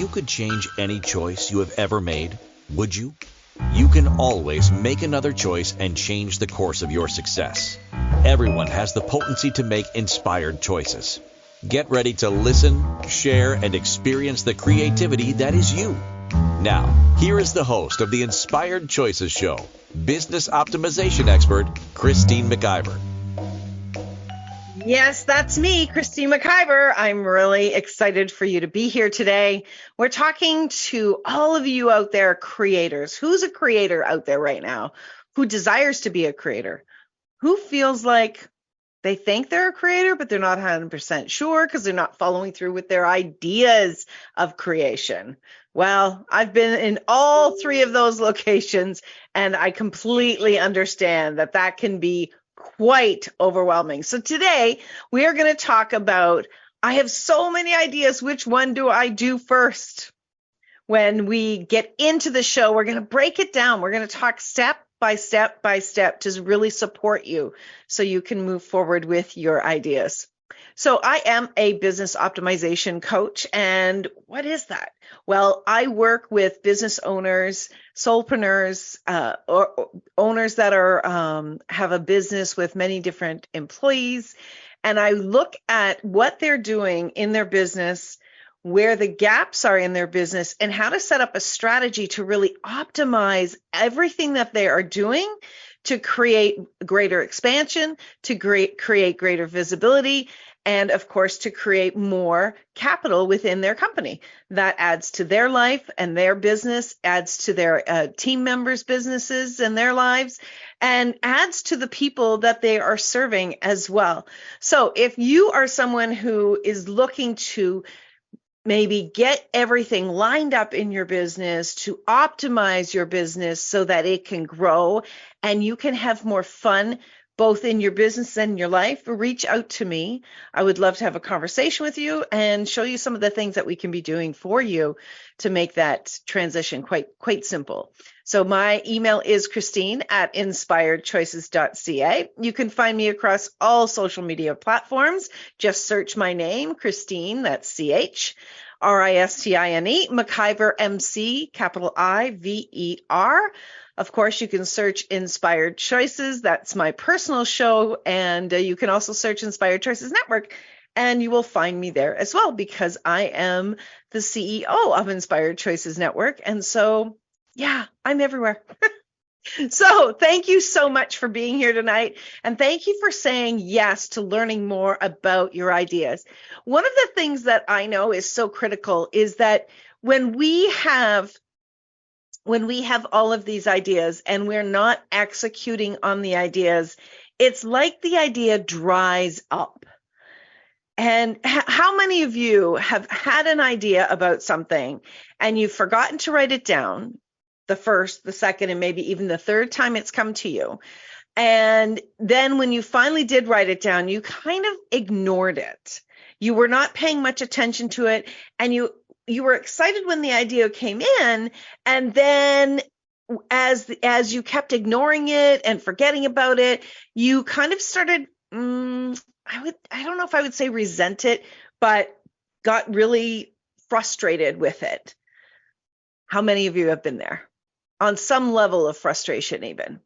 you could change any choice you have ever made, would you? You can always make another choice and change the course of your success. Everyone has the potency to make inspired choices. Get ready to listen, share, and experience the creativity that is you. Now, here is the host of the Inspired Choices Show, business optimization expert, Christine McIver. Yes, that's me, Christine McIver. I'm really excited for you to be here today. We're talking to all of you out there, creators. Who's a creator out there right now? Who desires to be a creator? Who feels like they think they're a creator, but they're not 100% sure because they're not following through with their ideas of creation? Well, I've been in all three of those locations, and I completely understand that that can be quite overwhelming. So today we are going to talk about, I have so many ideas. Which one do I do first? When we get into the show, we're going to break it down. We're going to talk step by step to really support you so you can move forward with your ideas. So I am a business optimization coach. And what is that? Well, I work with business owners, solopreneurs, or owners that are have a business with many different employees. And I look at what they're doing in their business, where the gaps are in their business, and how to set up a strategy to really optimize everything that they are doing to create greater expansion, to create greater visibility, and of course, to create more capital within their company. That adds to their life and their business, adds to their team members' businesses and their lives, and adds to the people that they are serving as well. So if you are someone who is looking to maybe get everything lined up in your business, to optimize your business so that it can grow and you can have more fun both in your business and your life, reach out to me. I would love to have a conversation with you and show you some of the things that we can be doing for you to make that transition quite simple. So my email is christine@inspiredchoices.ca. You can find me across all social media platforms. Just search my name, Christine, that's CHRISTINE, McIver, MC, capital IVER. Of course, you can search Inspired Choices. That's my personal show. And you can also search Inspired Choices Network, and you will find me there as well because I am the CEO of Inspired Choices Network. And so, yeah, I'm everywhere. So thank you so much for being here tonight. And thank you for saying yes to learning more about your ideas. One of the things that I know is so critical is that when we have all of these ideas and we're not executing on the ideas, it's like the idea dries up. And how many of you have had an idea about something and you've forgotten to write it down the first, the second, and maybe even the third time it's come to you? And then when you finally did write it down, you kind of ignored it. You were not paying much attention to it, and you were excited when the idea came in, and then as you kept ignoring it and forgetting about it, you kind of started, I don't know if I would say resent it, but got really frustrated with it. How many of you have been there? On some level of frustration even.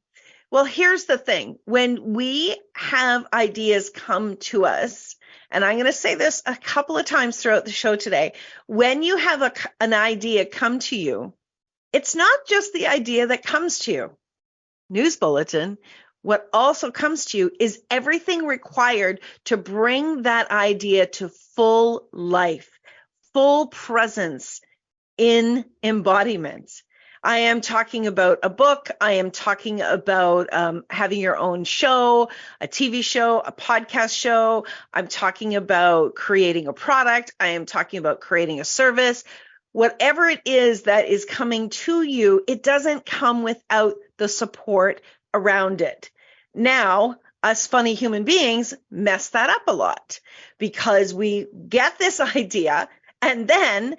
Well, here's the thing. When we have ideas come to us, and I'm going to say this a couple of times throughout the show today, when you have an idea come to you, it's not just the idea that comes to you. News bulletin. What also comes to you is everything required to bring that idea to full life, full presence in embodiment. I am talking about a book. I am talking about having your own show, a TV show, a podcast show. I'm talking about creating a product. I am talking about creating a service. Whatever it is that is coming to you, it doesn't come without the support around it. Now, us funny human beings mess that up a lot because we get this idea, and then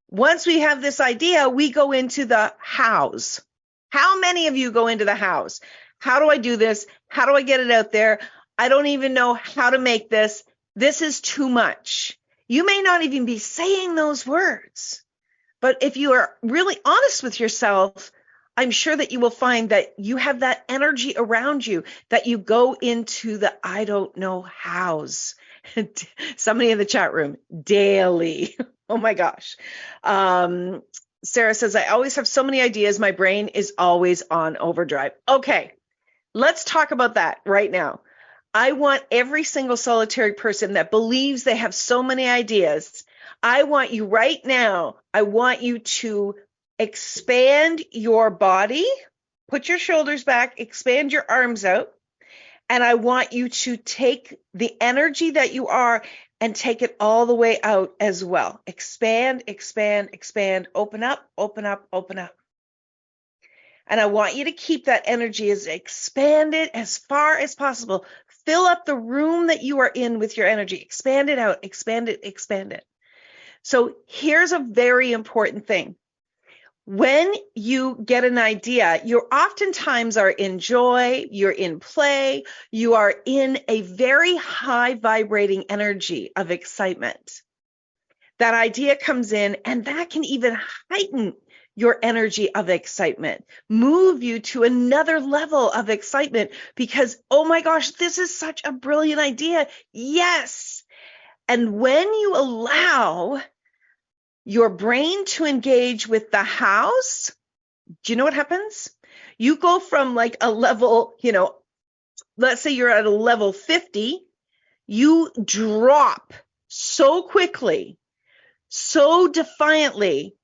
once we have this idea, we go into the hows. How many of you go into the hows? How do I do this? How do I get it out there? I don't even know how to make this. This is too much. You may not even be saying those words, But if you are really honest with yourself, I'm sure that you will find that you have that energy around you, that you go into the I don't know hows. Somebody in the chat room, daily. Oh my gosh. Sarah says, I always have so many ideas. My brain is always on overdrive. Okay, let's talk about that right now. I want every single solitary person that believes they have so many ideas. I want you right now, I want you to expand your body, put your shoulders back, expand your arms out, and I want you to take the energy that you are and take it all the way out as well. Expand, expand, expand, open up, open up, open up. And I want you to keep that energy as expanded as far as possible. Fill up the room that you are in with your energy. Expand it out, expand it, expand it. So here's a very important thing. When you get an idea, you oftentimes are in joy, you're in play, you are in a very high vibrating energy of excitement. That idea comes in, and that can even heighten your energy of excitement, move you to another level of excitement because, oh my gosh, this is such a brilliant idea. Yes. And when you allow your brain to engage with the hows, do you know what happens? You go from like a level, let's say you're at a level 50, you drop so quickly, so defiantly,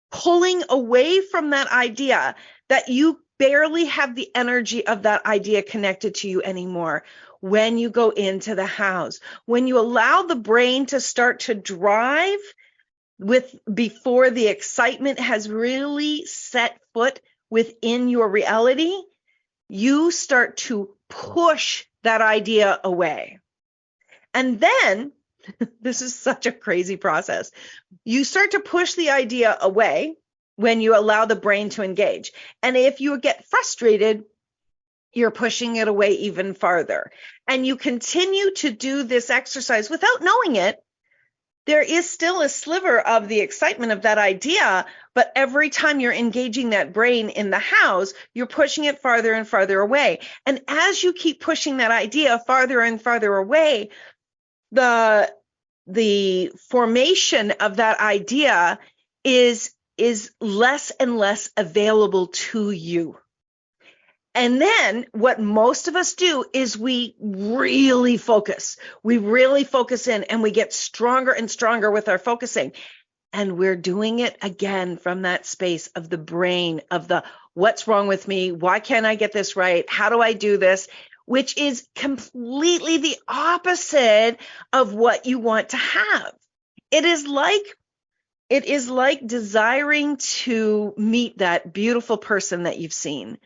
pulling away from that idea that you barely have the energy of that idea connected to you anymore. When you go into the hows, when you allow the brain to start to drive before the excitement has really set foot within your reality, you start to push that idea away. And then, this is such a crazy process. You start to push the idea away when you allow the brain to engage. And if you get frustrated, you're pushing it away even farther. And you continue to do this exercise without knowing it. There is still a sliver of the excitement of that idea, but every time you're engaging that brain in the hows, you're pushing it farther and farther away. And as you keep pushing that idea farther and farther away, the formation of that idea is less and less available to you. And then what most of us do is we really focus. We really focus in and we get stronger and stronger with our focusing. And we're doing it again from that space of the brain, of the what's wrong with me? Why can't I get this right? How do I do this? Which is completely the opposite of what you want to have. It is like desiring to meet that beautiful person that you've seen.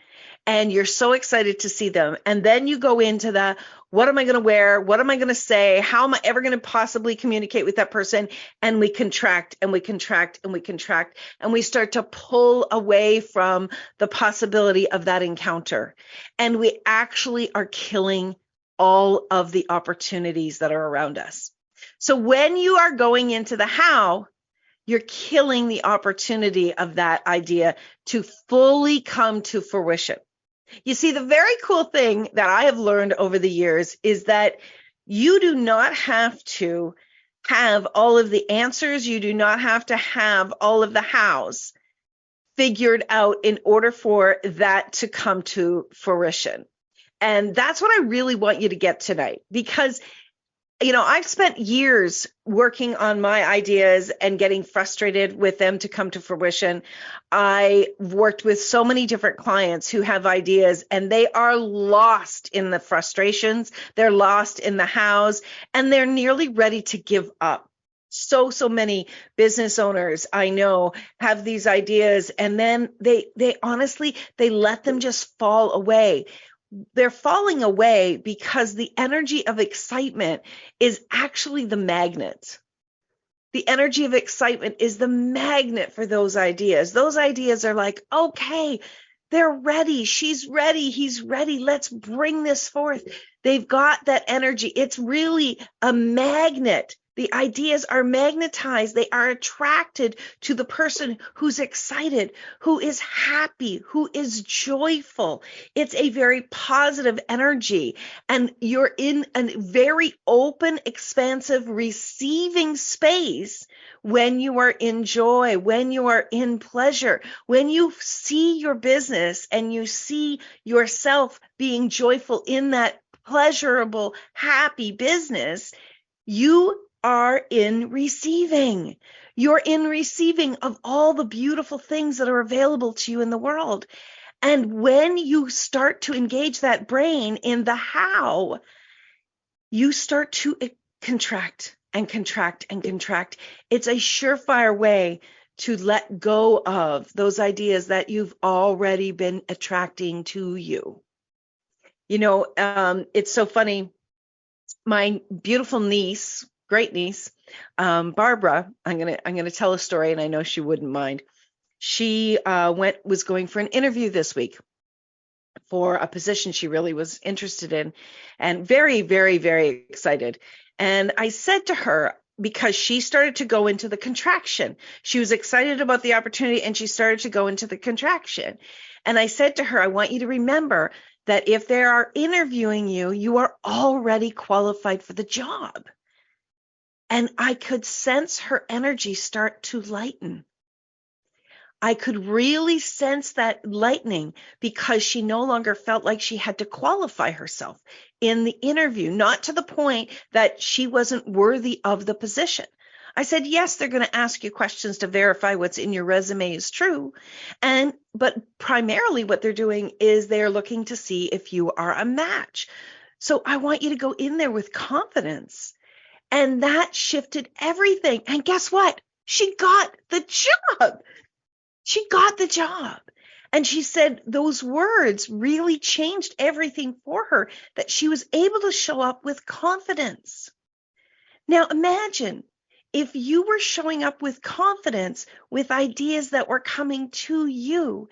And you're so excited to see them. And then you go into the, what am I going to wear? What am I going to say? How am I ever going to possibly communicate with that person? And we contract and we contract and we contract. And we start to pull away from the possibility of that encounter. And we actually are killing all of the opportunities that are around us. So when you are going into the how, you're killing the opportunity of that idea to fully come to fruition. You see, the very cool thing that I have learned over the years is that you do not have to have all of the answers. You do not have to have all of the hows figured out in order for that to come to fruition. And that's what I really want you to get tonight, because I've spent years working on my ideas and getting frustrated with them to come to fruition. I worked with so many different clients who have ideas and they are lost in the frustrations. They're lost in the hows and they're nearly ready to give up. So many business owners I know have these ideas and then they honestly, they let them just fall away. They're falling away because the energy of excitement is actually the magnet. The energy of excitement is the magnet for those ideas. Those ideas are like, okay, they're ready. She's ready. He's ready. Let's bring this forth. They've got that energy. It's really a magnet The ideas are magnetized. They are attracted to the person who's excited, who is happy, who is joyful. It's a very positive energy. And you're in a very open, expansive, receiving space when you are in joy, when you are in pleasure, when you see your business and you see yourself being joyful in that pleasurable, happy business, you are in receiving. You're in receiving of all the beautiful things that are available to you in the world. And when you start to engage that brain in the how, you start to contract and contract and contract. It's a surefire way to let go of those ideas that you've already been attracting to you. You know, it's so funny. My beautiful niece, great niece, Barbara, I'm gonna tell a story, and I know she wouldn't mind. She was going for an interview this week for a position she really was interested in, and very, very, very excited. And I said to her, because she started to go into the contraction, she was excited about the opportunity, and she started to go into the contraction. And I said to her, I want you to remember that if they are interviewing you, you are already qualified for the job. And I could sense her energy start to lighten. I could really sense that lightening because she no longer felt like she had to qualify herself in the interview, not to the point that she wasn't worthy of the position. I said, yes, they're going to ask you questions to verify what's in your resume is true. But primarily what they're doing is they're looking to see if you are a match. So I want you to go in there with confidence. And that shifted everything. And guess what? She got the job. She got the job. And she said those words really changed everything for her, that she was able to show up with confidence. Now imagine if you were showing up with confidence with ideas that were coming to you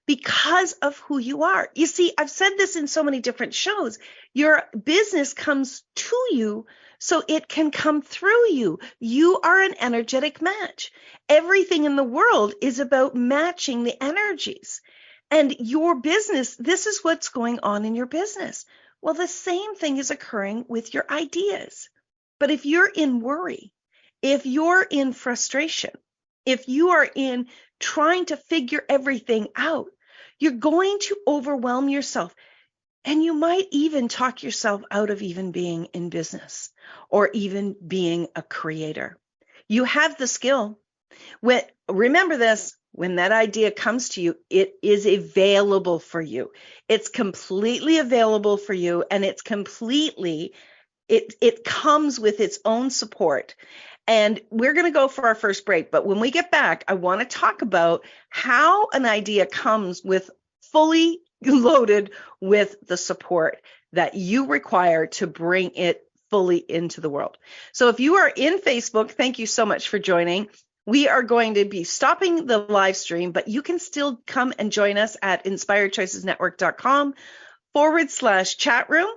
because of who you are. You see, I've said this in so many different shows. Your business comes to you so it can come through you. You are an energetic match. Everything in the world is about matching the energies. And your business, this is what's going on in your business. Well, the same thing is occurring with your ideas. But if you're in worry, if you're in frustration, if you are in trying to figure everything out, you're going to overwhelm yourself. And you might even talk yourself out of even being in business or even being a creator. You have the skill. Remember this, when that idea comes to you, it is available for you. It's completely available for you, and it comes with its own support. And we're going to go for our first break. But when we get back, I want to talk about how an idea comes with fully loaded with the support that you require to bring it fully into the world. So if you are in Facebook, thank you so much for joining. We are going to be stopping the live stream, but you can still come and join us at inspiredchoicesnetwork.com/chat room.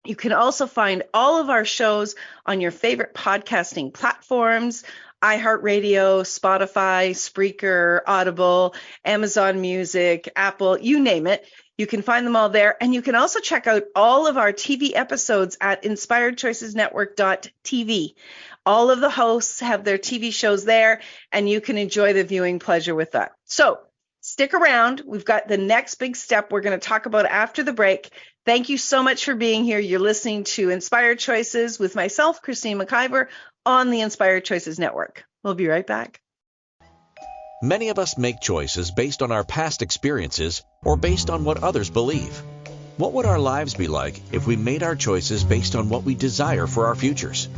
You can also find all of our shows on your favorite podcasting platforms: iHeartRadio, Spotify, Spreaker, Audible, Amazon Music, Apple, you name it. You can find them all there. And you can also check out all of our TV episodes at inspiredchoicesnetwork.tv. All of the hosts have their TV shows there, and you can enjoy the viewing pleasure with that. So stick around. We've got the next big step we're going to talk about after the break. Thank you so much for being here. You're listening to Inspired Choices with myself, Christine McIver, on the Inspired Choices Network. We'll be right back. Many of us make choices based on our past experiences or based on what others believe. What would our lives be like if we made our choices based on what we desire for our futures?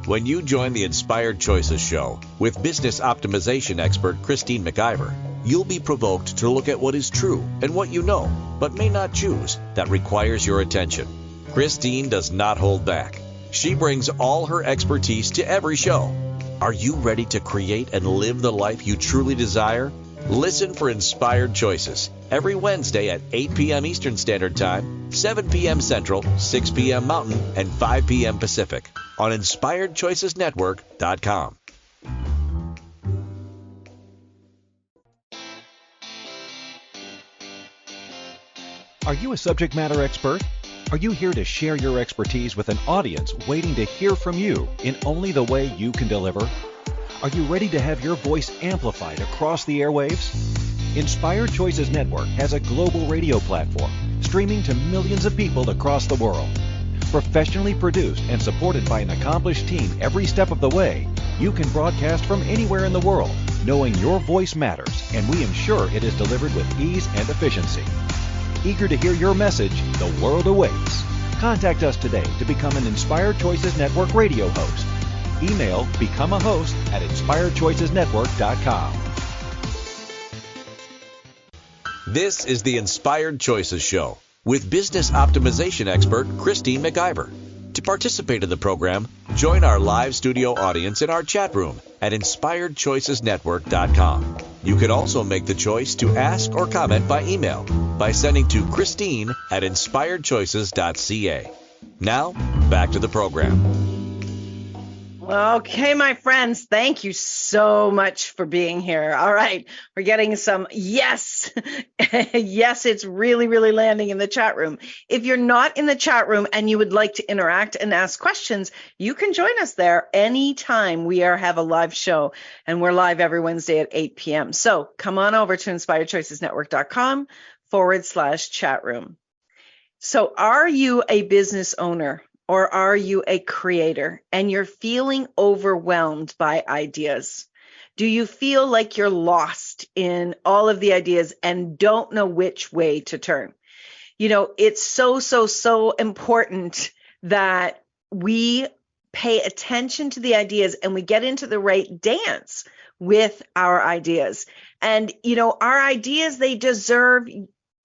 When you join the Inspired Choices show with business optimization expert Christine McIver, you'll be provoked to look at what is true and what you know, but may not choose, that requires your attention. Christine does not hold back. She brings all her expertise to every show. Are you ready to create and live the life you truly desire? Listen for Inspired Choices every Wednesday at 8 p.m. Eastern Standard Time, 7 p.m. Central, 6 p.m. Mountain, and 5 p.m. Pacific on InspiredChoicesNetwork.com. Are you a subject matter expert? Are you here to share your expertise with an audience waiting to hear from you in only the way you can deliver? Are you ready to have your voice amplified across the airwaves? Inspired Choices Network has a global radio platform streaming to millions of people across the world. Professionally produced and supported by an accomplished team every step of the way, you can broadcast from anywhere in the world, knowing your voice matters, and we ensure it is delivered with ease and efficiency. Eager to hear your message, the world awaits. Contact us today to become an Inspired Choices Network radio host. Email become a host at InspiredChoicesNetwork.com. This is the Inspired Choices Show with business optimization expert Christine McIver. To participate in the program, join our live studio audience in our chat room at InspiredChoicesNetwork.com. You can also make the choice to ask or comment by email by sending to Christine at InspiredChoices.ca. Now, back to the program. Okay, my friends, thank you so much for being here. All right, we're getting some yes. Yes, it's really, really landing in the chat room. If you're not in the chat room and you would like to interact and ask questions, you can join us there anytime we have a live show, and we're live every Wednesday at 8 p.m. So come on over to InspiredChoicesNetwork.com/chat room. So are you a business owner? Or are you a creator and you're feeling overwhelmed by ideas? Do you feel like you're lost in all of the ideas and don't know which way to turn? You know, it's so important that we pay attention to the ideas and we get into the right dance with our ideas. And, you know, our ideas, they deserve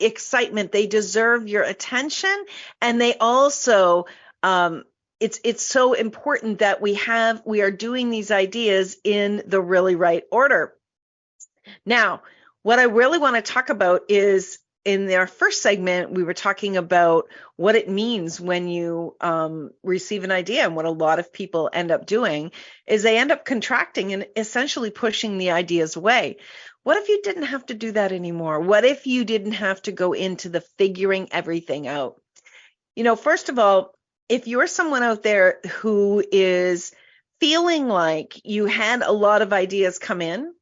excitement. They deserve your attention. And they also, it's so important that we are doing these ideas in the really right order. Now, what I really want to talk about is in our first segment, we were talking about what it means when you receive an idea, and what a lot of people end up doing is they end up contracting and essentially pushing the ideas away. What if you didn't have to do that anymore? What if you didn't have to go into the figuring everything out? You know, first of all, if you're someone out there who is feeling like you had a lot of ideas come in,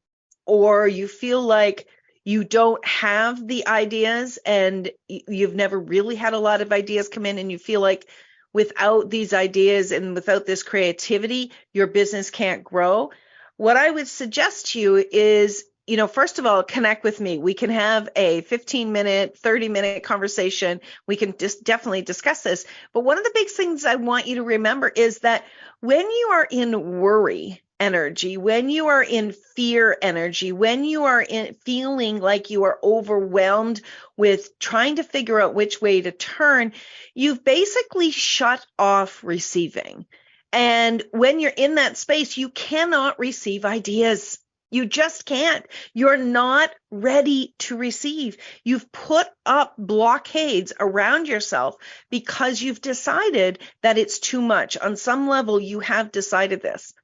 or you feel like you don't have the ideas and you've never really had a lot of ideas come in, and you feel like without these ideas and without this creativity, your business can't grow, what I would suggest to you is, you know, first of all, connect with me. We can have a 15-minute, 30-minute conversation. We can just definitely discuss this. But one of the big things I want you to remember is that when you are in worry energy, when you are in fear energy, when you are feeling like you are overwhelmed with trying to figure out which way to turn, you've basically shut off receiving. And when you're in that space, you cannot receive ideas. You just can't. You're not ready to receive. You've put up blockades around yourself because you've decided that it's too much. On some level, you have decided this.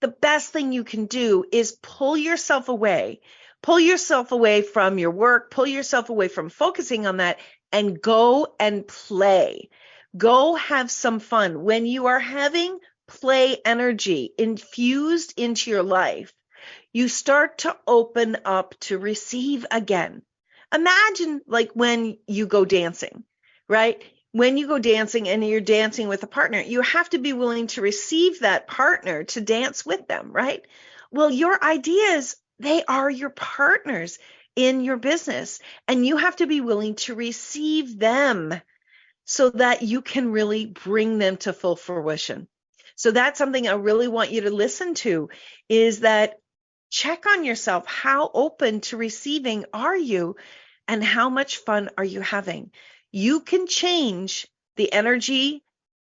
The best thing you can do is pull yourself away. Pull yourself away from your work. Pull yourself away from focusing on that and go and play. Go have some fun. When you are having play energy infused into your life, you start to open up to receive again. Imagine like when you go dancing, right? When you go dancing and you're dancing with a partner, you have to be willing to receive that partner to dance with them, right? Well, your ideas, they are your partners in your business, and you have to be willing to receive them so that you can really bring them to full fruition. So that's something I really want you to listen to, is that check on yourself. How open to receiving are you, and how much fun are you having? You can change the energy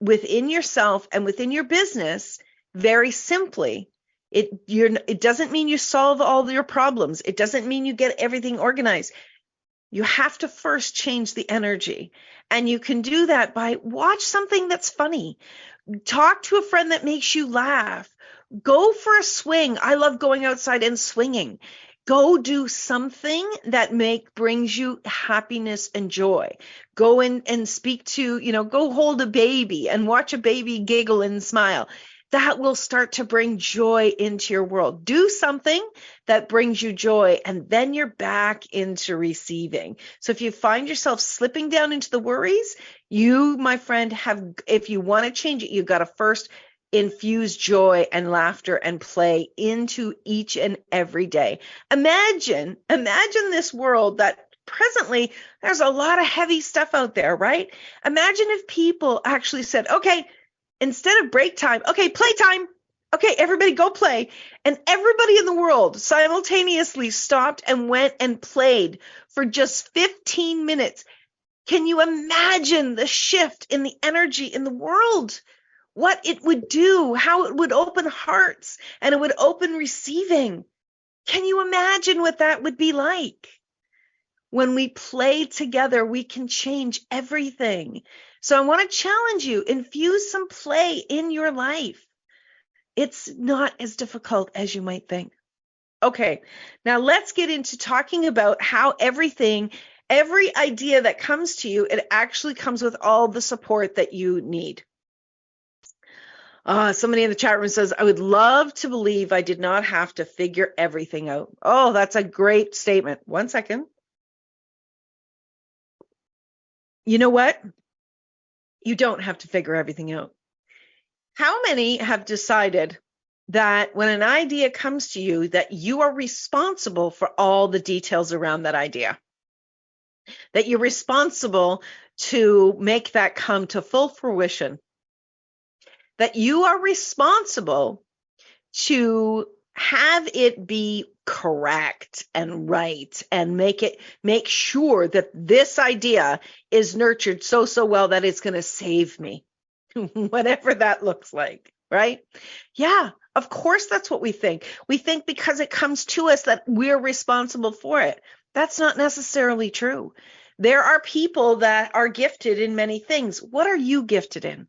within yourself and within your business very simply It doesn't mean you solve all your problems. It doesn't mean you get everything organized. You have to first change the energy. And you can do that by watch something that's funny. Talk to a friend that makes you laugh. Go for a swing. I love going outside and swinging. Go do something that brings you happiness and joy. Go in and speak to, go hold a baby and watch a baby giggle and smile. That will start to bring joy into your world. Do something that brings you joy, and then you're back into receiving. So if you find yourself slipping down into the worries, you, my friend, if you want to change it, you've got to first infuse joy and laughter and play into each and every day. Imagine this world that presently there's a lot of heavy stuff out there, right? Imagine if people actually said, okay, instead of break time, okay, playtime. Okay, everybody go play. And everybody in the world simultaneously stopped and went and played for just 15 minutes. Can you imagine the shift in the energy in the world? What it would do, how it would open hearts, and it would open receiving. Can you imagine what that would be like? When we play together, we can change everything. So I want to challenge you, infuse some play in your life. It's not as difficult as you might think. Okay, now let's get into talking about how every idea that comes to you, it actually comes with all the support that you need. Somebody in the chat room says, I would love to believe I did not have to figure everything out. Oh, that's a great statement. One second. You know what? You don't have to figure everything out. How many have decided that when an idea comes to you, that you are responsible for all the details around that idea? That you're responsible to make that come to full fruition? That you are responsible to have it be correct and right and make sure that this idea is nurtured so well that it's going to save me, whatever that looks like, right? Yeah, of course that's what we think. We think because it comes to us that we're responsible for it. That's not necessarily true. There are people that are gifted in many things. What are you gifted in?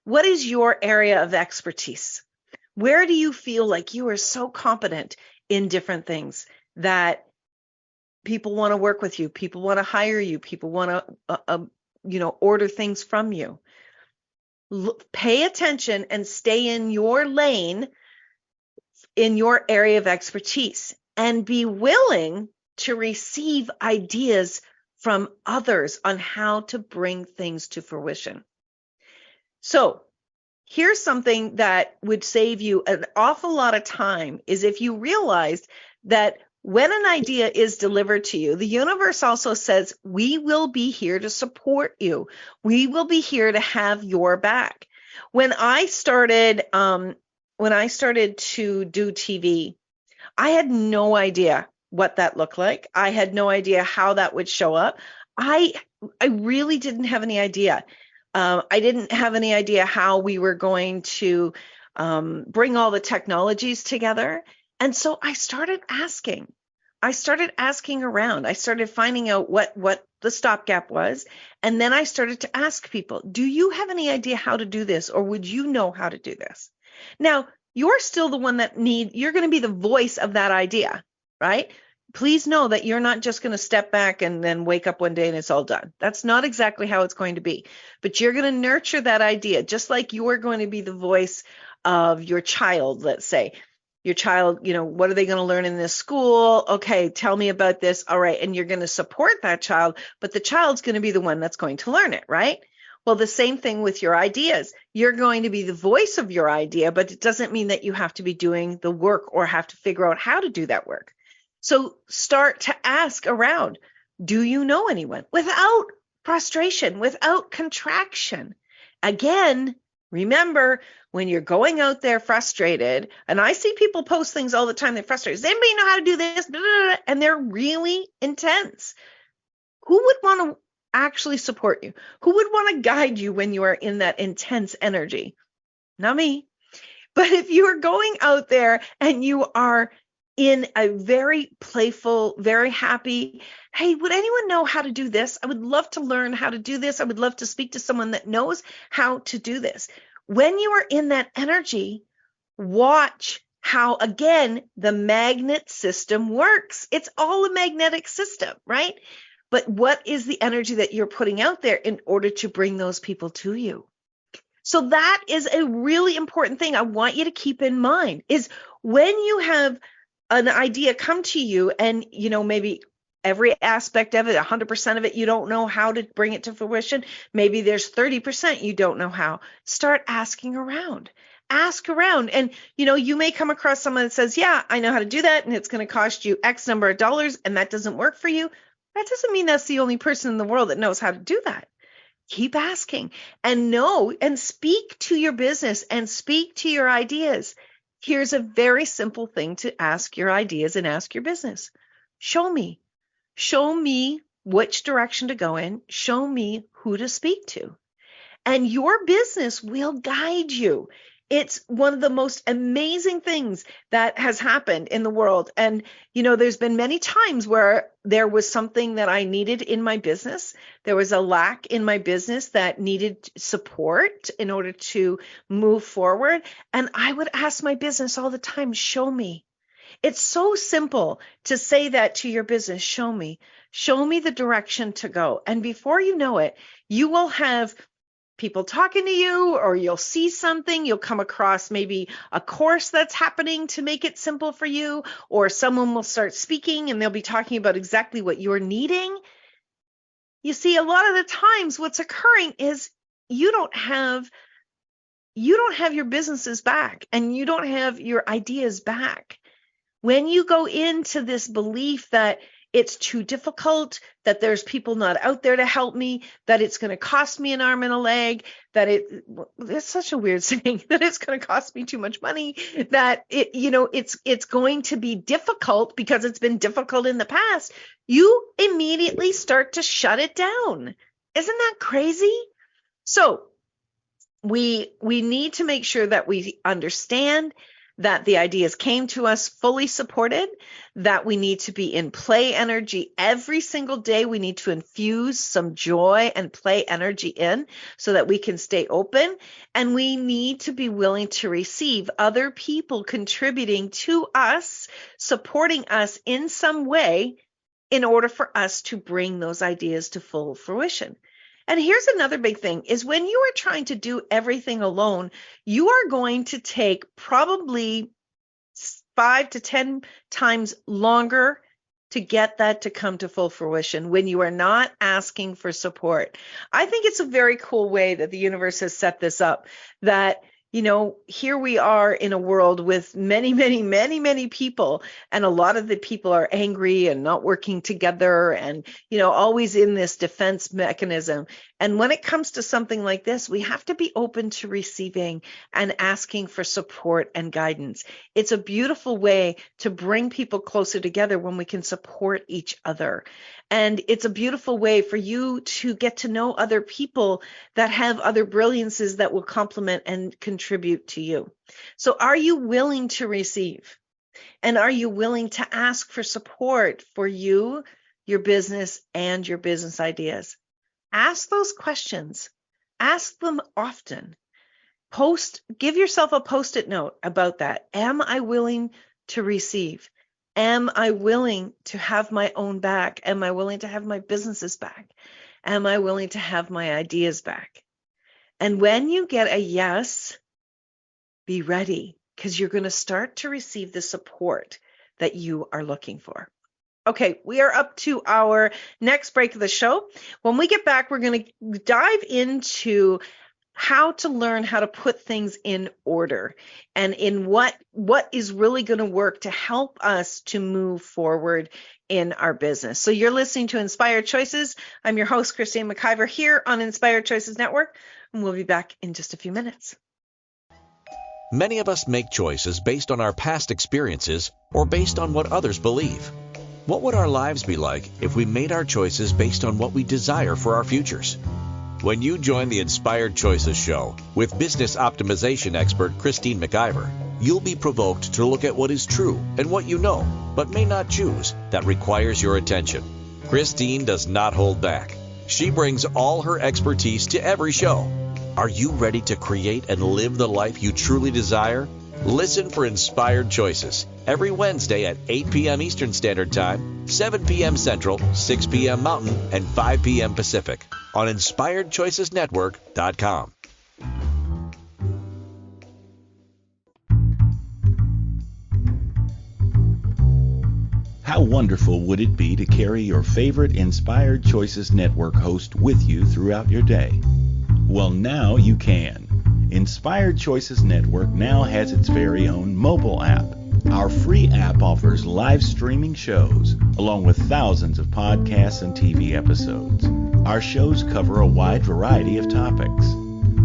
What is your area of expertise? Where do you feel like you are so competent in different things that people want to work with you, people want to hire you, people want to, order things from you? Pay attention and stay in your lane, in your area of expertise, and be willing to receive ideas from others on how to bring things to fruition. So here's something that would save you an awful lot of time, is if you realized that when an idea is delivered to you, the universe also says, we will be here to support you. We will be here to have your back. When I started to do TV, I had no idea what that looked like. I had no idea how that would show up. I really didn't have any idea. I didn't have any idea how we were going to bring all the technologies together. And so I started asking. Around. I started finding out what the stopgap was. And then I started to ask people, do you have any idea how to do this? Or would you know how to do this? Now, you're still the one you're going to be the voice of that idea, right? Please know that you're not just going to step back and then wake up one day and it's all done. That's not exactly how it's going to be. But you're going to nurture that idea, just like you're going to be the voice of your child, let's say. Your child, what are they going to learn in this school? Okay, tell me about this. All right. And you're going to support that child, but the child's going to be the one that's going to learn it, right? Well, the same thing with your ideas. You're going to be the voice of your idea, but it doesn't mean that you have to be doing the work or have to figure out how to do that work. So start to ask around. Do you know anyone? Without frustration, without contraction. Again, remember, when you're going out there frustrated, and I see people post things all the time, they're frustrated. Does anybody know how to do this? And they're really intense. Who would want to actually support you? Who would want to guide you when you are in that intense energy? Not me. But if you are going out there and you are in a very playful, very happy, hey, would anyone know how to do this? I would love to learn how to do this. I would love to speak to someone that knows how to do this. When you are in that energy, watch how, again, the magnet system works. It's all a magnetic system, right? But what is the energy that you're putting out there in order to bring those people to you? So that is a really important thing I want you to keep in mind, is when you have an idea come to you and, maybe every aspect of it, 100% of it, you don't know how to bring it to fruition. Maybe there's 30% you don't know how. Start asking around. Ask around. And, you may come across someone that says, yeah, I know how to do that, and it's going to cost you X number of dollars, and that doesn't work for you. That doesn't mean that's the only person in the world that knows how to do that. Keep asking and know and speak to your business and speak to your ideas. Here's a very simple thing to ask your ideas and ask your business. Show me. Show me which direction to go in. Show me who to speak to. And your business will guide you. It's one of the most amazing things that has happened in the world. And, there's been many times where there was something that I needed in my business. There was a lack in my business that needed support in order to move forward. And I would ask my business all the time, show me. It's so simple to say that to your business, show me the direction to go. And before you know it, you will have people talking to you, or you'll see something, you'll come across maybe a course that's happening to make it simple for you, or someone will start speaking and they'll be talking about exactly what you're needing. You see, a lot of the times what's occurring is you don't have your businesses back, and you don't have your ideas back. When you go into this belief that it's too difficult, that there's people not out there to help me, that it's going to cost me an arm and a leg, that it's such a weird saying, that it's going to cost me too much money, that it's going to be difficult because it's been difficult in the past, you immediately start to shut it down. Isn't that crazy? So we need to make sure that we understand that the ideas came to us fully supported, that we need to be in play energy every single day. We need to infuse some joy and play energy in so that we can stay open. And we need to be willing to receive other people contributing to us, supporting us in some way in order for us to bring those ideas to full fruition. And here's another big thing is when you are trying to do everything alone, you are going to take probably 5 to 10 times longer to get that to come to full fruition when you are not asking for support. I think it's a very cool way that the universe has set this up, that here we are in a world with many, many, many, many people, and a lot of the people are angry and not working together and, always in this defense mechanism. And when it comes to something like this, we have to be open to receiving and asking for support and guidance. It's a beautiful way to bring people closer together when we can support each other. And it's a beautiful way for you to get to know other people that have other brilliances that will complement and contribute to you. So are you willing to receive? And are you willing to ask for support for you, your business, and your business ideas? Ask those questions. Ask them often. Give yourself a Post-it note about that. Am I willing to receive? Am I willing to have my own back? Am I willing to have my businesses back? Am I willing to have my ideas back? And when you get a yes, be ready, because you're going to start to receive the support that you are looking for. Okay, we are up to our next break of the show. When we get back, we're going to dive into how to learn how to put things in order and in what is really going to work to help us to move forward in our business. So you're listening to Inspired Choices. I'm your host, Christine McIver, here on Inspired Choices Network, and we'll be back in just a few minutes. Many of us make choices based on our past experiences or based on what others believe. What would our lives be like if we made our choices based on what we desire for our futures? When you join the Inspired Choices show with business optimization expert Christine McIver, you'll be provoked to look at what is true and what you know, but may not choose, that requires your attention. Christine does not hold back. She brings all her expertise to every show. Are you ready to create and live the life you truly desire? Listen for Inspired Choices every Wednesday at 8 p.m. Eastern Standard Time, 7 p.m. Central, 6 p.m. Mountain, and 5 p.m. Pacific on InspiredChoicesNetwork.com. How wonderful would it be to carry your favorite Inspired Choices Network host with you throughout your day? Well, now you can. Inspired Choices Network now has its very own mobile app. Our free app offers live streaming shows, along with thousands of podcasts and TV episodes. Our shows cover a wide variety of topics.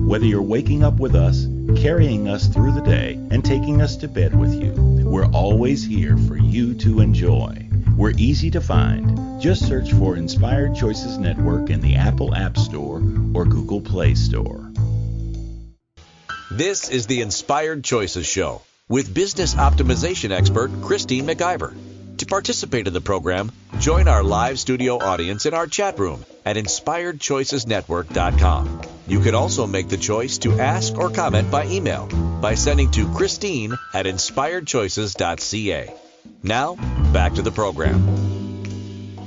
Whether you're waking up with us, carrying us through the day, and taking us to bed with you, we're always here for you to enjoy. We're easy to find. Just search for Inspired Choices Network in the Apple App Store or Google Play Store. This is the Inspired Choices Show with business optimization expert Christine McIver. To participate in the program, join our live studio audience in our chat room at InspiredChoicesNetwork.com. You can also make the choice to ask or comment by email by sending to Christine at InspiredChoices.ca. Now, back to the program.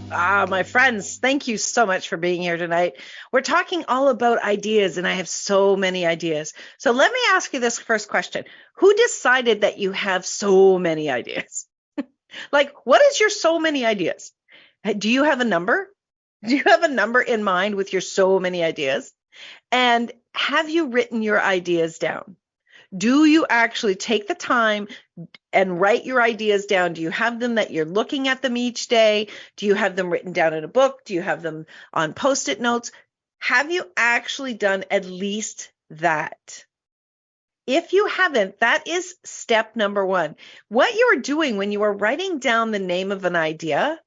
My friends, thank you so much for being here tonight. We're talking all about ideas, and I have so many ideas. So let me ask you this first question. Who decided that you have so many ideas? Like, what is your so many ideas? Do you have a number? Do you have a number in mind with your so many ideas? And have you written your ideas down? Do you actually take the time and write your ideas down? Do you have them that you're looking at them each day? Do you have them written down in a book? Do you have them on Post-it notes? Have you actually done at least that? If you haven't, that is step number one. What you are doing when you are writing down the name of an idea,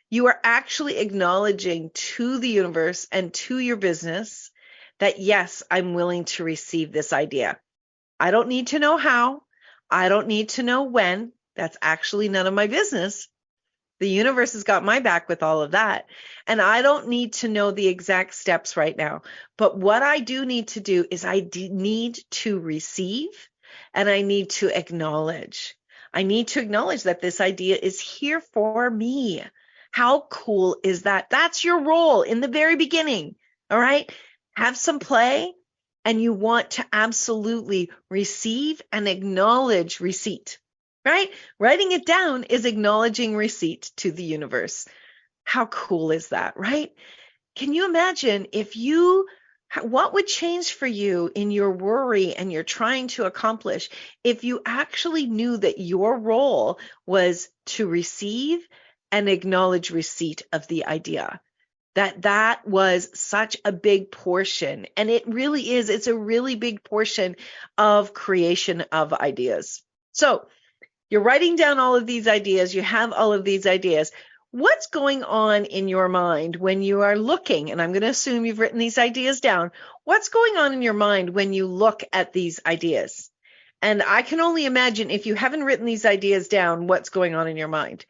you are actually acknowledging to the universe and to your business that, yes, I'm willing to receive this idea. I don't need to know how. I don't need to know when. That's actually none of my business. The universe has got my back with all of that. And I don't need to know the exact steps right now. But what I do need to do is need to receive, and I need to acknowledge. I need to acknowledge that this idea is here for me. How cool is that? That's your role in the very beginning. All right. Have some play, and you want to absolutely receive and acknowledge receipt. Right? Writing it down is acknowledging receipt to the universe. How cool is that, right? Can you imagine what would change for you in your worry and you're trying to accomplish if you actually knew that your role was to receive and acknowledge receipt of the idea? That was such a big portion, and it really is. It's a really big portion of creation of ideas. So you're writing down all of these ideas. You have all of these ideas. What's going on in your mind when you are looking? And I'm going to assume you've written these ideas down. What's going on in your mind when you look at these ideas? And I can only imagine, if you haven't written these ideas down, what's going on in your mind.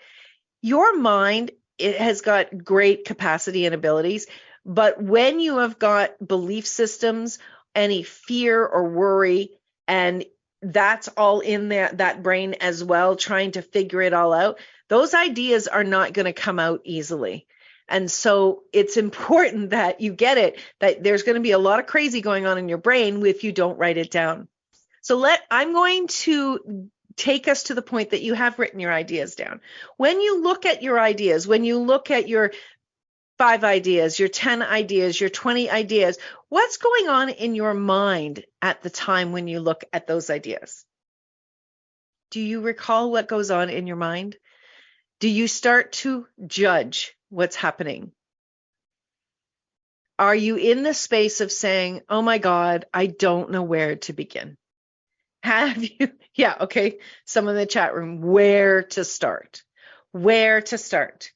Your mind, it has got great capacity and abilities. But when you have got belief systems, any fear or worry, and that's all in that brain as well, trying to figure it all out, those ideas are not going to come out easily. And so it's important that you get it, that there's going to be a lot of crazy going on in your brain if you don't write it down. So I'm going to take us to the point that you have written your ideas down. When you look at your ideas, when you look at your 5 ideas, your 10 ideas, your 20 ideas, what's going on in your mind at the time when you look at those ideas? Do you recall what goes on in your mind? Do you start to judge what's happening? Are you in the space of saying, oh my God, I don't know where to begin? Have you? Yeah, okay. Someone in the chat room, where to start? Where to start?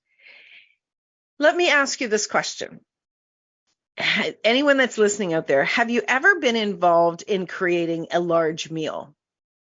Let me ask you this question. anyone that's listening out there, have you ever been involved in creating a large meal?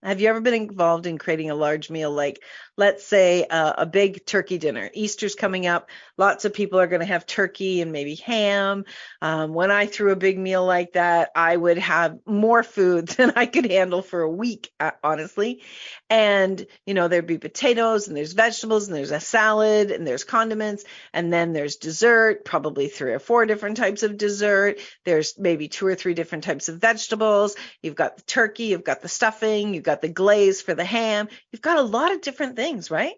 Have you ever been involved in creating a large meal, like let's say a big turkey dinner? Easter's coming up. Lots of people are going to have turkey and maybe ham. When I threw a big meal like that, I would have more food than I could handle for a week, honestly. And, there'd be potatoes and there's vegetables and there's a salad and there's condiments and then there's dessert, probably 3 or 4 different types of dessert. There's maybe 2 or 3 different types of vegetables. You've got the turkey, you've got the stuffing, you've got the glaze for the ham. You've got a lot of different things, right?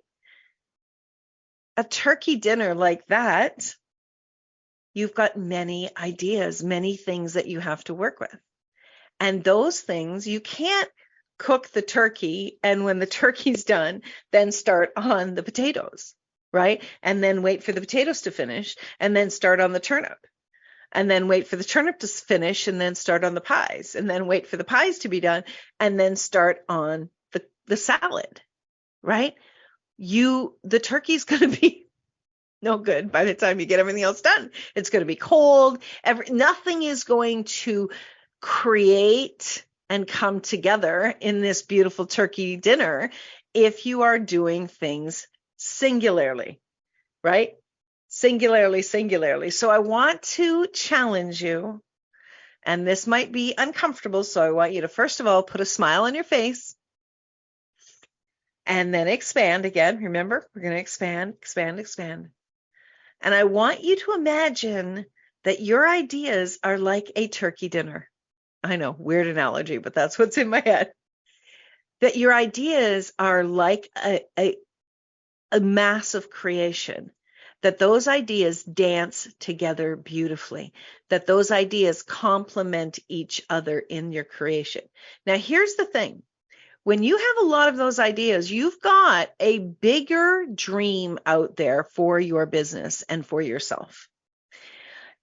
A turkey dinner like that, you've got many ideas, many things that you have to work with. And those things, you can't cook the turkey and when the turkey's done, then start on the potatoes, right? And then wait for the potatoes to finish and then start on the turnip. And then wait for the turnip to finish and then start on the pies. And then wait for the pies to be done and then start on the salad, right? The turkey's going to be no good by the time you get everything else done. It's going to be cold. Nothing is going to create and come together in this beautiful turkey dinner if you are doing things singularly, right? Singularly. So I want to challenge you, and this might be uncomfortable, so I want you to first of all put a smile on your face and then expand again. Remember, we're going to expand. And I want you to imagine that your ideas are like a turkey dinner. I know, weird analogy, but that's what's in my head. That your ideas are like a massive creation. That those ideas dance together beautifully, that those ideas complement each other in your creation. Now, here's the thing. When you have a lot of those ideas, you've got a bigger dream out there for your business and for yourself.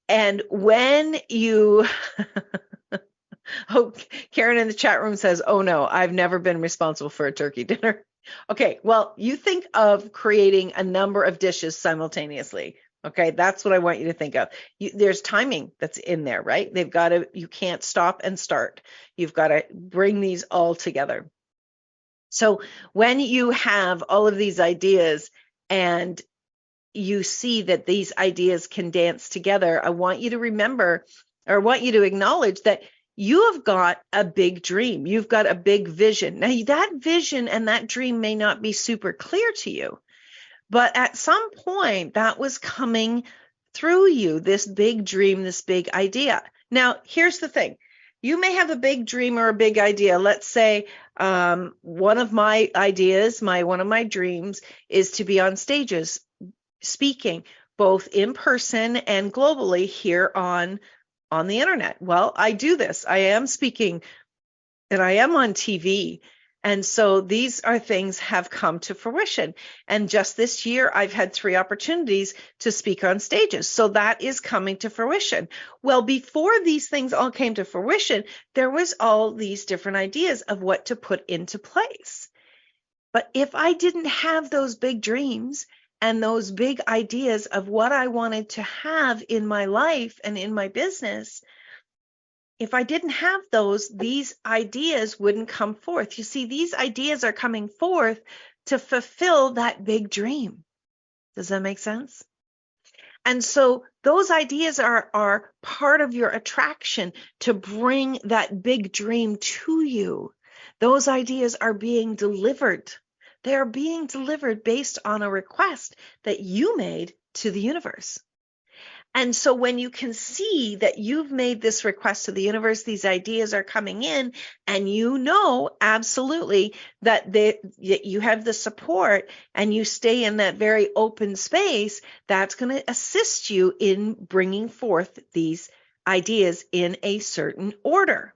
And when you, Karen in the chat room says, oh no, I've never been responsible for a turkey dinner. Okay, well, you think of creating a number of dishes simultaneously. Okay, that's what I want you to think of. There's timing that's in there, right? You can't stop and start. You've got to bring these all together. So when you have all of these ideas and you see that these ideas can dance together, I want you to remember, or I want you to acknowledge that you have got a big dream. You've got a big vision. Now, that vision and that dream may not be super clear to you, but at some point that was coming through you, this big dream, this big idea. Now, here's the thing. You may have a big dream or a big idea. Let's say one of my ideas, one of my dreams is to be on stages speaking, both in person and globally here on the internet. Well, I do this. I am speaking and I am on TV. And so these are things have come to fruition. And just this year, I've had 3 opportunities to speak on stages. So that is coming to fruition. Well, before these things all came to fruition, there was all these different ideas of what to put into place. But if I didn't have those big dreams and those big ideas of what I wanted to have in my life and in my business, if I didn't have those, these ideas wouldn't come forth. You see, these ideas are coming forth to fulfill that big dream. Does that make sense? And so those ideas are part of your attraction to bring that big dream to you. Those ideas are being delivered. They are being delivered based on a request that you made to the universe. And so when you can see that you've made this request to the universe, these ideas are coming in, and you know absolutely that you have the support and you stay in that very open space, that's going to assist you in bringing forth these ideas in a certain order.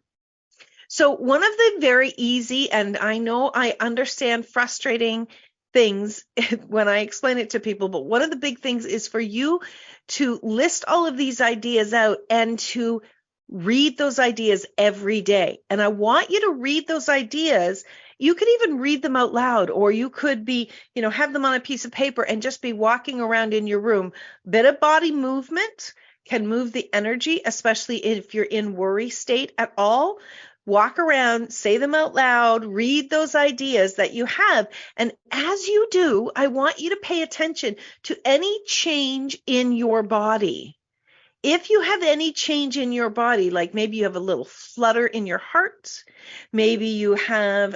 So one of the very easy, and I know I understand frustrating things when I explain it to people, but one of the big things is for you to list all of these ideas out and to read those ideas every day. And I want you to read those ideas. You could even read them out loud, or you could be, have them on a piece of paper and just be walking around in your room. Bit of body movement can move the energy, especially if you're in worry state at all. Walk around, say them out loud, read those ideas that you have. And as you do, I want you to pay attention to any change in your body. If you have any change in your body, like maybe you have a little flutter in your heart, maybe you have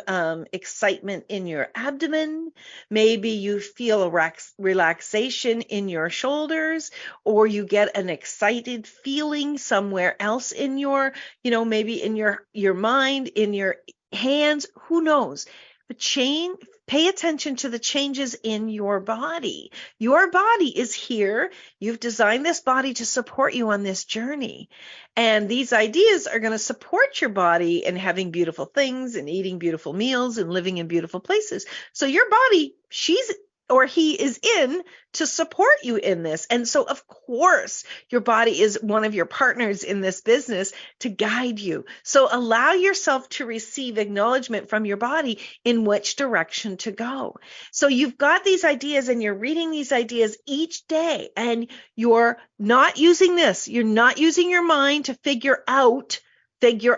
excitement in your abdomen, maybe you feel a relaxation in your shoulders, or you get an excited feeling somewhere else in your, maybe in your mind, in your hands, who knows? But pay attention to the changes in your body. Your body is here. You've designed this body to support you on this journey. And these ideas are going to support your body in having beautiful things and eating beautiful meals and living in beautiful places. So your body, he is in to support you in this. And so, of course, your body is one of your partners in this business to guide you. So allow yourself to receive acknowledgement from your body in which direction to go. So you've got these ideas and you're reading these ideas each day, and you're not using this. You're not using your mind to figure out you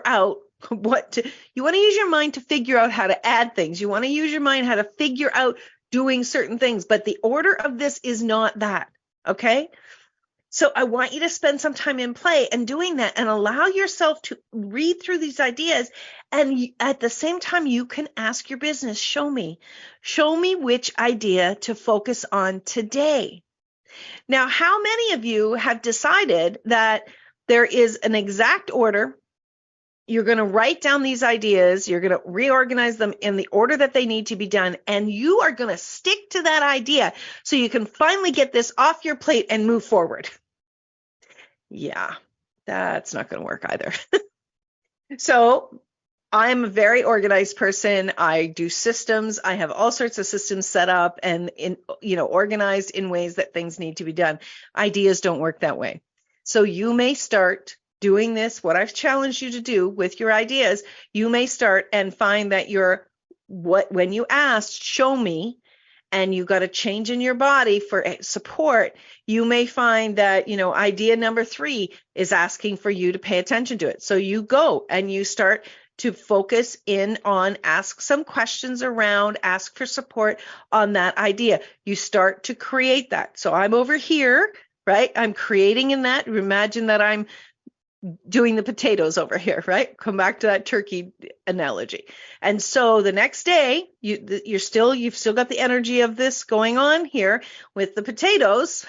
want to use your mind to figure out how to add things. You want to use your mind how to figure out doing certain things, but the order of this is not that, okay? So I want you to spend some time in play and doing that, and allow yourself to read through these ideas. And at the same time, you can ask your business, show me which idea to focus on today. Now, how many of you have decided that there is an exact order? You're going to write down these ideas. You're going to reorganize them in the order that they need to be done. And you are going to stick to that idea so you can finally get this off your plate and move forward. Yeah, that's not going to work either. So I'm a very organized person. I do systems. I have all sorts of systems set up and organized in ways that things need to be done. Ideas don't work that way. So you may start doing this, what I've challenged you to do with your ideas. You may start and find that when you asked, show me, and you got a change in your body for support, you may find that, idea number 3 is asking for you to pay attention to it. So you go and you start to focus in on, ask some questions around, ask for support on that idea. You start to create that. So I'm over here, right? I'm creating in that. Imagine that I'm doing the potatoes over here, right? Come back to that turkey analogy. And so the next day, you've still got the energy of this going on here with the potatoes.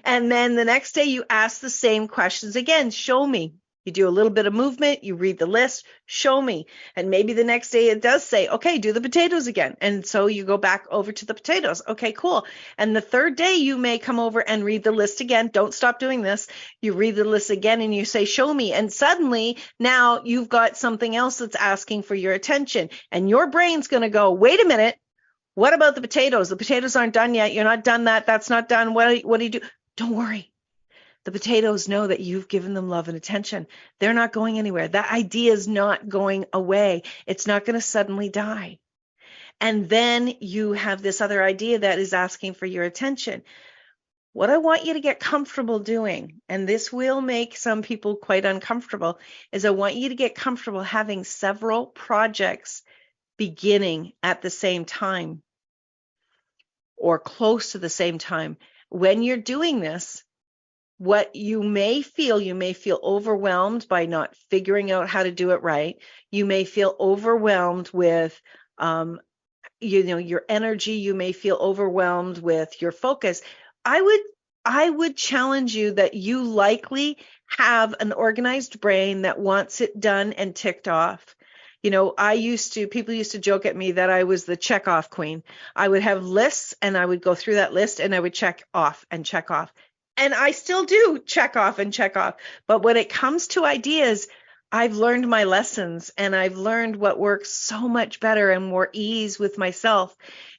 And then the next day you ask the same questions again. Show me. You do a little bit of movement, you read the list, show me. And maybe the next day it does say, okay, do the potatoes again. And so you go back over to the potatoes. Okay, cool. And the third day you may come over and read the list again. Don't stop doing this. You read the list again and you say, show me. And suddenly now you've got something else that's asking for your attention. And your brain's going to go, wait a minute. What about the potatoes? The potatoes aren't done yet. You're not done that. That's not done. What do you do? Don't worry. The potatoes know that you've given them love and attention. They're not going anywhere. That idea is not going away. It's not going to suddenly die. And then you have this other idea that is asking for your attention. What I want you to get comfortable doing, and this will make some people quite uncomfortable, is I want you to get comfortable having several projects beginning at the same time or close to the same time. When you're doing this, what you may feel overwhelmed by not figuring out how to do it right. You may feel overwhelmed with, your energy. You may feel overwhelmed with your focus. I would challenge you that you likely have an organized brain that wants it done and ticked off. People used to joke at me that I was the check off queen. I would have lists and I would go through that list and I would check off and check off. And I still do check off and check off. But when it comes to ideas, I've learned my lessons and I've learned what works so much better and more ease with myself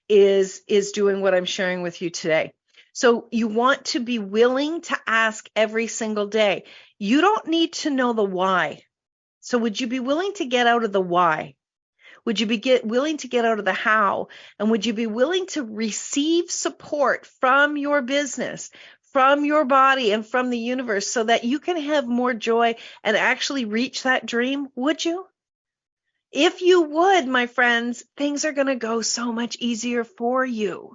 is doing what I'm sharing with you today. So you want to be willing to ask every single day. You don't need to know the why. So would you be willing to get out of the why? Would you be willing to get out of the how? And would you be willing to receive support from your business, from your body and from the universe so that you can have more joy and actually reach that dream, would you? If you would, my friends, things are going to go so much easier for you.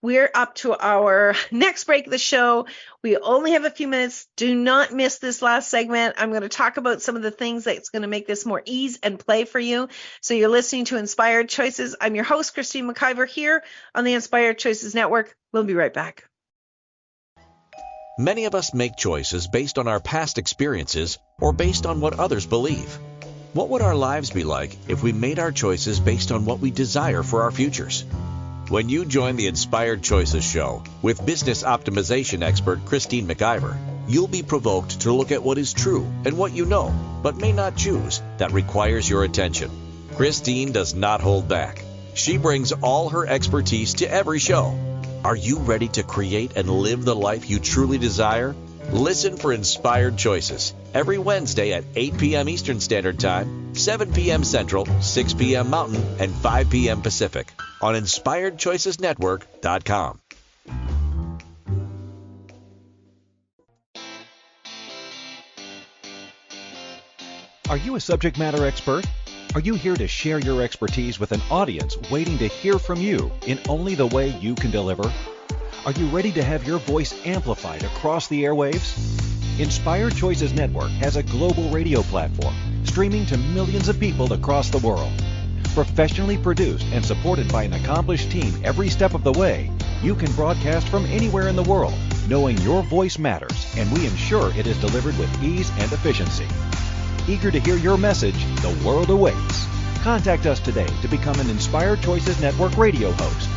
We're up to our next break of the show. We only have a few minutes. Do not miss this last segment. I'm going to talk about some of the things that's going to make this more ease and play for you. So you're listening to Inspired Choices. I'm your host, Christine McIver, here on the Inspired Choices Network. We'll be right back. Many of us make choices based on our past experiences or based on what others believe. What would our lives be like if we made our choices based on what we desire for our futures? When you join the Inspired Choices show with business optimization expert Christine McIver, you'll be provoked to look at what is true and what you know, but may not choose, that requires your attention. Christine does not hold back. She brings all her expertise to every show. Are you ready to create and live the life you truly desire? Listen for Inspired Choices every Wednesday at 8 p.m. Eastern Standard Time, 7 p.m. Central, 6 p.m. Mountain, and 5 p.m. Pacific on InspiredChoicesNetwork.com. Are you a subject matter expert? Are you here to share your expertise with an audience waiting to hear from you in only the way you can deliver? Are you ready to have your voice amplified across the airwaves? Inspired Choices Network has a global radio platform streaming to millions of people across the world. Professionally produced and supported by an accomplished team every step of the way, you can broadcast from anywhere in the world, knowing your voice matters, and we ensure it is delivered with ease and efficiency. Eager to hear your message, the world awaits. Contact us today to become an Inspired Choices Network radio host.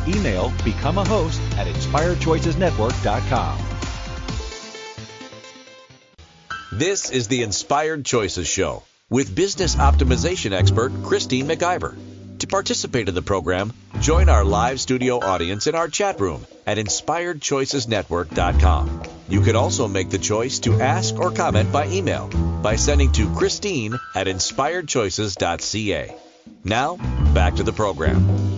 Email become a host at InspiredChoicesNetwork.com. This is the Inspired Choices Show with business optimization expert Christine McIver. To participate in the program, join our live studio audience in our chat room at InspiredChoicesNetwork.com. You can also make the choice to ask or comment by email by sending to Christine at InspiredChoices.ca. Now, back to the program.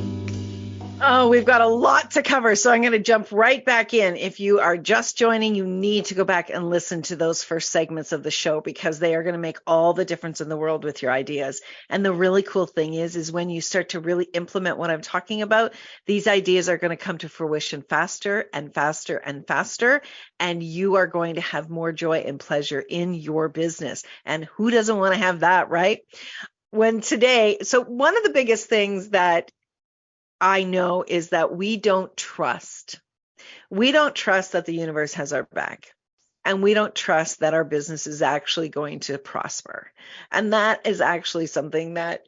Oh, we've got a lot to cover, so I'm going to jump right back in. If you are just joining, you need to go back and listen to those first segments of the show because they are going to make all the difference in the world with your ideas. And the really cool thing is when you start to really implement what I'm talking about, these ideas are going to come to fruition faster and faster and faster, and you are going to have more joy and pleasure in your business. And who doesn't want to have that, right? So one of the biggest things that I know is that we don't trust. We don't trust that the universe has our back. And we don't trust that our business is actually going to prosper. And that is actually something that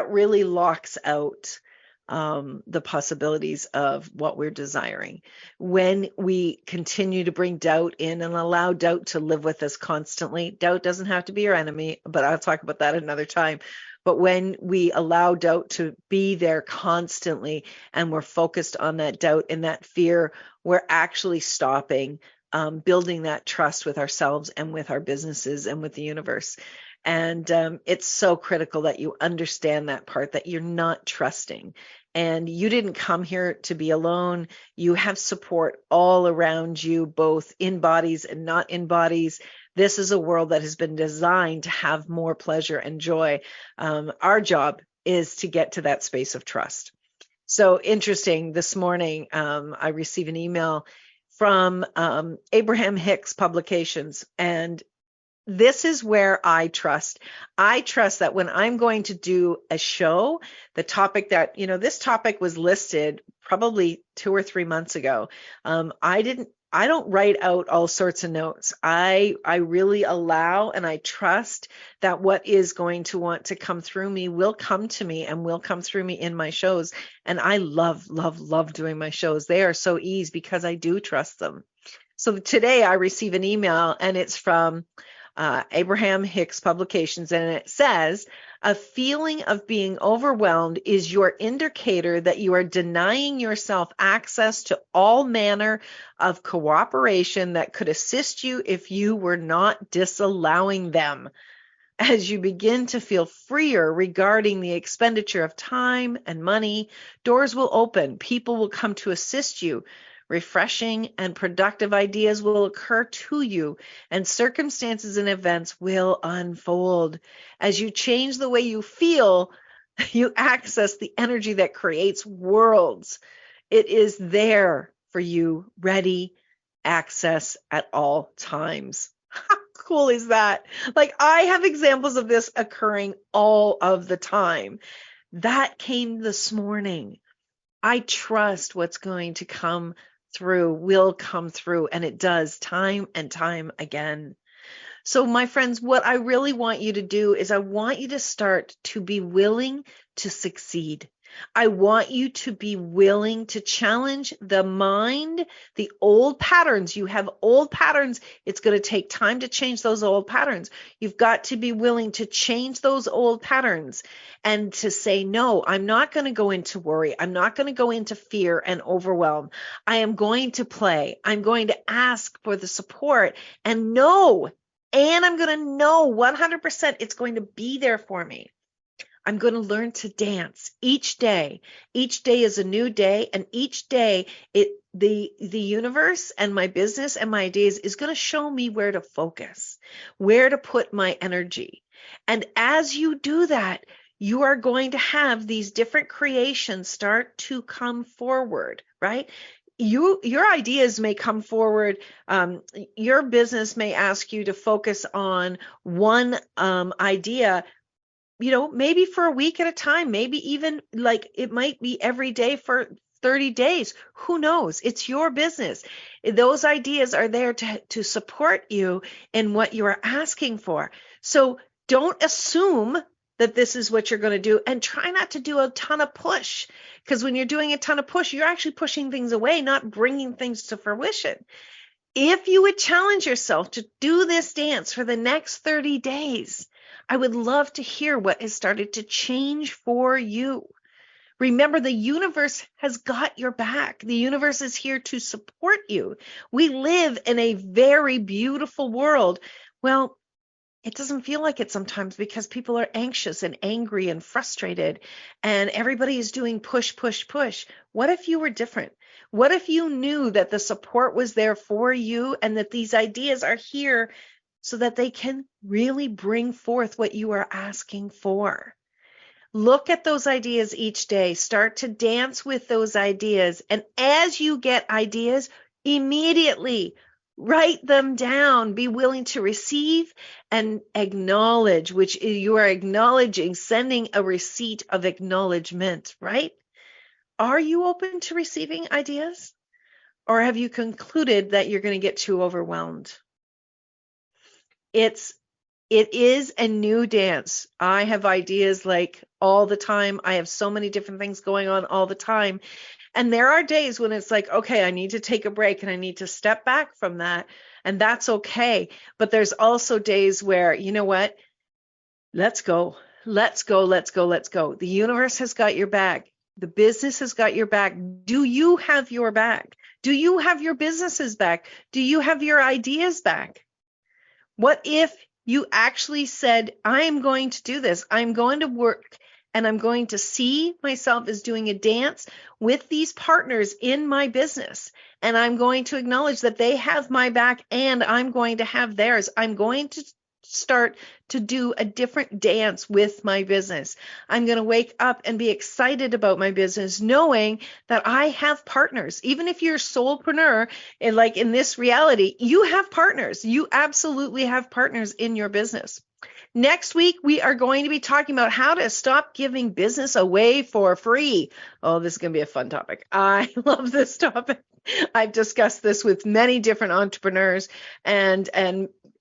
really locks out the possibilities of what we're desiring. When we continue to bring doubt in and allow doubt to live with us constantly, doubt doesn't have to be your enemy, but I'll talk about that another time. But when we allow doubt to be there constantly and we're focused on that doubt and that fear, we're actually stopping building that trust with ourselves and with our businesses and with the universe. And it's so critical that you understand that part, that you're not trusting. And you didn't come here to be alone. You have support all around you, both in bodies and not in bodies. This is a world that has been designed to have more pleasure and joy. Our job is to get to that space of trust. So interesting, this morning, I received an email from Abraham Hicks Publications, and this is where I trust. I trust that when I'm going to do a show, the topic that, this topic was listed probably 2 or 3 months ago. I don't write out all sorts of notes. I really allow and I trust that what is going to want to come through me will come to me and will come through me in my shows. And I love, love, love doing my shows. They are so easy because I do trust them. So today I receive an email and it's from Abraham Hicks Publications, and it says, a feeling of being overwhelmed is your indicator that you are denying yourself access to all manner of cooperation that could assist you if you were not disallowing them. As you begin to feel freer regarding the expenditure of time and money, doors will open. People will come to assist you. refreshing, and productive ideas will occur to you, and circumstances and events will unfold. As you change the way you feel, you access the energy that creates worlds. It is there for you, ready, access at all times. How cool is that? Like, I have examples of this occurring all of the time. That came this morning. I trust what's going to come through will come through, and it does time and time again. So, my friends, what I really want you to do is I want you to start to be willing to succeed. I want you to be willing to challenge the mind, the old patterns. You have old patterns. It's going to take time to change those old patterns. You've got to be willing to change those old patterns and to say, no, I'm not going to go into worry. I'm not going to go into fear and overwhelm. I am going to play. I'm going to ask for the support and know. And I'm going to know 100% it's going to be there for me. I'm going to learn to dance each day. Each day is a new day, and each day the universe and my business and my ideas is going to show me where to focus, where to put my energy. And as you do that, you are going to have these different creations start to come forward, right? Your ideas may come forward. Your business may ask you to focus on one idea, maybe for a week at a time, maybe even like it might be every day for 30 days. Who knows? It's your business. Those ideas are there to support you in what you are asking for. So don't assume that this is what you're going to do, and try not to do a ton of push, because when you're doing a ton of push, you're actually pushing things away, not bringing things to fruition. If you would challenge yourself to do this dance for the next 30 days, I would love to hear what has started to change for you. Remember, the universe has got your back. The universe is here to support you. We live in a very beautiful world. Well, it doesn't feel like it sometimes because people are anxious and angry and frustrated, and everybody is doing push, push, push. What if you were different? What if you knew that the support was there for you and that these ideas are here so that they can really bring forth what you are asking for? Look at those ideas each day. Start to dance with those ideas. And as you get ideas, immediately write them down. Be willing to receive and acknowledge, which you are acknowledging, sending a receipt of acknowledgement, right? Are you open to receiving ideas? Or have you concluded that you're going to get too overwhelmed? It is a new dance. I have ideas like all the time. I have so many different things going on all the time. And there are days when it's like, okay, I need to take a break and I need to step back from that. And that's okay. But there's also days where, you know what? Let's go. Let's go. Let's go. Let's go. The universe has got your back. The business has got your back. Do you have your back? Do you have your business's back? Do you have your ideas back? What if you actually said, I'm going to do this. I'm going to work and I'm going to see myself as doing a dance with these partners in my business. And I'm going to acknowledge that they have my back and I'm going to have theirs. I'm going to start to do a different dance with my business. I'm going to wake up and be excited about my business, knowing that I have partners. Even if you're a solopreneur, and like in this reality, you have partners. You absolutely have partners in your business. Next week, we are going to be talking about how to stop giving business away for free. Oh, this is going to be a fun topic. I love this topic. I've discussed this with many different entrepreneurs, and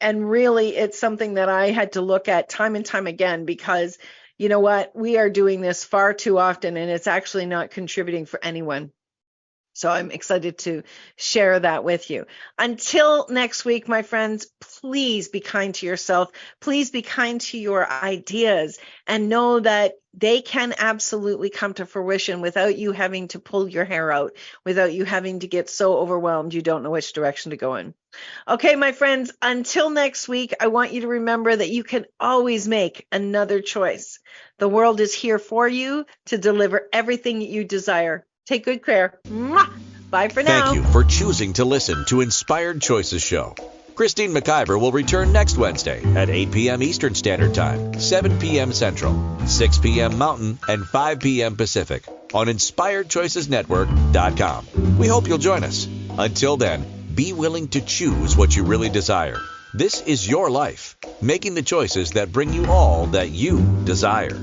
really it's something that I had to look at time and time again, because you know what? We are doing this far too often and it's actually not contributing for anyone. So I'm excited to share that with you. Until next week, my friends, please be kind to yourself. Please be kind to your ideas and know that they can absolutely come to fruition without you having to pull your hair out, without you having to get so overwhelmed you don't know which direction to go in. Okay, my friends, until next week, I want you to remember that you can always make another choice. The world is here for you to deliver everything that you desire. Take good care. Mwah! Bye for now. Thank you for choosing to listen to Inspired Choices Show. Christine McIver will return next Wednesday at 8 p.m. Eastern Standard Time, 7 p.m. Central, 6 p.m. Mountain, and 5 p.m. Pacific on InspiredChoicesNetwork.com. We hope you'll join us. Until then, be willing to choose what you really desire. This is your life, making the choices that bring you all that you desire.